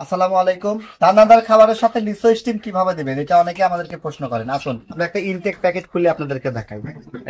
আসসালামু আলাইকুম। দানাদার খাবারের সাথে লিসো স্টিম কিভাবে দিবেন, এটা অনেকে আমাদেরকে প্রশ্ন করেন। আসুন আমরা একটা ইনটেক প্যাকেট খুলে আপনাদেরকে দেখাই।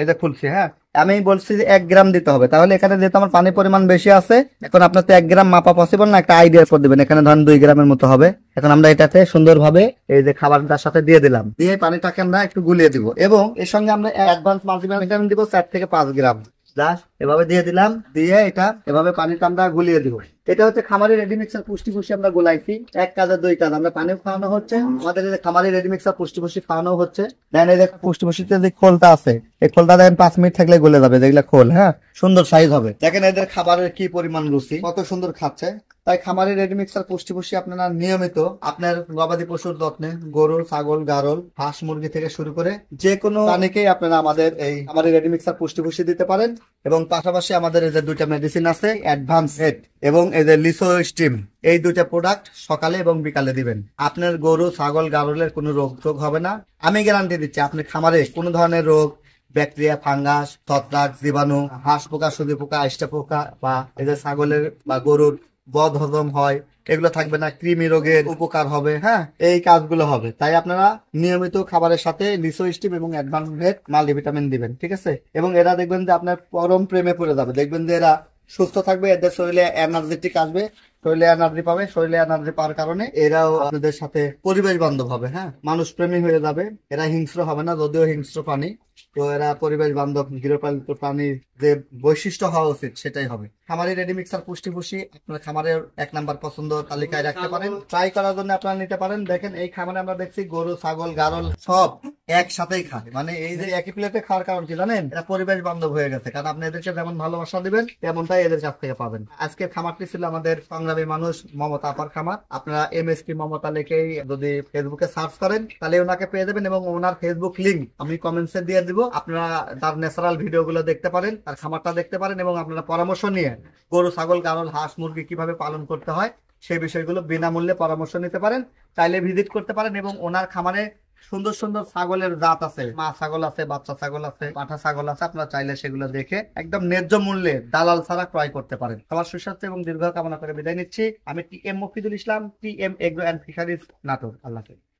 এই যে খুলছি, হ্যাঁ। আমি বলছি যে 1 গ্রাম দিতে হবে, তাহলে এখানে যেহেতু আমার পানির পরিমাণ বেশি আছে, এখন আপনার তো 1 গ্রাম মাপা পসিবল না, একটা আইডিয়া করে দিবেন। এখানে ধরেন 2 গ্রামের মতো হবে। এখন আমরা এটাতে সুন্দরভাবে এই যে খাবারটার সাথে দিয়ে দিলাম, দিয়ে পানিটাকে আমরা একটু গুলিয়ে দিব, এবং এর সঙ্গে আমরা অ্যাডভান্স মাল্টিভিটামিন দিব 4 থেকে 5 গ্রাম। জাস্ট এভাবে দিয়ে দিলাম, দিয়ে এটা এভাবে পানিটা আমরা গুলিয়ে দিব। এটা হচ্ছে খামারি রেডি মিক্সার পুষ্টি পুষ্টি আমরা গোলাইছি। এক কাজে দুই কাজ, আমরা পানিও খাওয়ানো হচ্ছে, আমাদের এই যে খামারি রেডি মিক্সার পুষ্টি পুষ্টি খাওয়ানো হচ্ছে। দেন এই যে পুষ্টি পুষ্টিতে যে খোলটা আছে, এই খোলটা দেখেন 5 মিনিট থাকলে গলে যাবে, যেগুলা খোল, হ্যাঁ, সুন্দর সাইজ হবে। দেখেন এদের খাবারের কি পরিমাণ রুচি, কত সুন্দর খাচ্ছে। তাই খামারি রেডি মিক্সার পুষ্টি পুষ্টি আপনারা নিয়মিত আপনার গবাদি পশুর যত্নে, গরু, ছাগল, গারল, হাঁস, মুরগি থেকে শুরু করে যে কোনো প্রাণীকেই আপনারা আমাদের এই খামারি রেডি মিক্সার পুষ্টি পুষ্টি দিতে পারেন। এবং পাশাপাশি আমাদের এই যে 2টা মেডিসিন আছে, অ্যাডভান্স হেড এবং এই যে লিসো স্টিম, এই 2টা প্রোডাক্ট সকালে এবং বিকালে দিবেন। আপনার গরু, ছাগল, গারলের কোনো রোগ টোগ হবে না। আমি গ্যারান্টি দিচ্ছি, আপনার খামারে কোনো ধরনের রোগ, ব্যাকটেরিয়া, ফাঙ্গাস, ছত্রাক, জীবাণু, হাঁস পোকা, সুজি পোকা, আইষ্টা পোকা, বা এই যে ছাগলের বা গরুর বদ হজম হয়, এগুলো থাকবে না। কৃমি রোগের উপকার হবে, হ্যাঁ, এই কাজগুলো হবে। তাই আপনারা নিয়মিত খাবারের সাথে লিসো স্টিম এবং অ্যাডভান্স হেড মাল্টিভিটামিন দিবেন, ঠিক আছে? এবং এরা দেখবেন যে আপনার পরম প্রেমে পড়ে যাবে। দেখবেন যে এরা সুস্থ থাকবে, এদের শরীরে এনার্জেটিক আসবে, শরীরে এনার্জি পাবে। শরীরে এনার্জি পাওয়ার কারণে এরাও আপনাদের সাথে পরিবেশ বান্ধব হবে, হ্যাঁ, মানুষ প্রেমী হয়ে যাবে। এরা হিংস্র হবে না, যদিও হিংস্র প্রাণী, তো এরা পরিবেশ বান্ধব গৃহপালিত প্রাণীর যে বৈশিষ্ট্য হওয়া উচিত সেটাই হবে। খামারি রেডি মিক্সার পুষ্টি পুষ্টি আপনার খামারের 1 নাম্বার পছন্দ তালিকায় রাখতে পারেন। ট্রাই করার জন্য আপনারা নিতে পারেন। দেখেন এই খামারে আমরা দেখছি গরু, ছাগল, গারল সব একসাথেই খায়। মানে এই যে একই প্লেটে খাওয়ার কারণ কি জানেন? এরা পরিবেশ বান্ধব হয়ে গেছে, কারণ আপনি এদেরকে যেমন ভালোবাসা দিবেন তেমনটাই এদের কাছ থেকে পাবেন। আজকের খামারটি ছিল আমাদের সংগ্রামী মানুষ মমতা আপার খামার। আপনারা এমএসপি মমতা লিখেই যদি ফেসবুকে সার্চ করেন তাহলে ওনাকে পেয়ে যাবেন, এবং ওনার ফেসবুক লিংক আমি কমেন্টসে দিয়ে দিব। আপনারা তার ন্যাচারাল ভিডিও গুলো দেখতে পারেন, তার খামারটা দেখতে পারেন, এবং আপনারা পরামর্শ নিয়ে গরু, ছাগল, গারল, হাঁস, মুরগি কিভাবে পালন করতে হয় সেই বিষয়গুলো বিনামূল্যে পরামর্শ নিতে পারেন। চাইলে ভিজিট করতে পারেন। এবং ওনার খামারে সুন্দর সুন্দর ছাগলের জাত আছে, মা ছাগল আছে, বাচ্চা ছাগল আছে, পাঠা ছাগল আছে। আপনারা চাইলে সেগুলো দেখে একদম ন্যায্য মূল্যে দালাল ছাড়া ক্রয় করতে পারেন। সবার সুস্বাস্থ্য এবং দীর্ঘ কামনা করে বিদায় নিচ্ছি। আমি T M Mofidul Islam, T M agro and fisheries, Natore. আল্লাহ হাফেজ।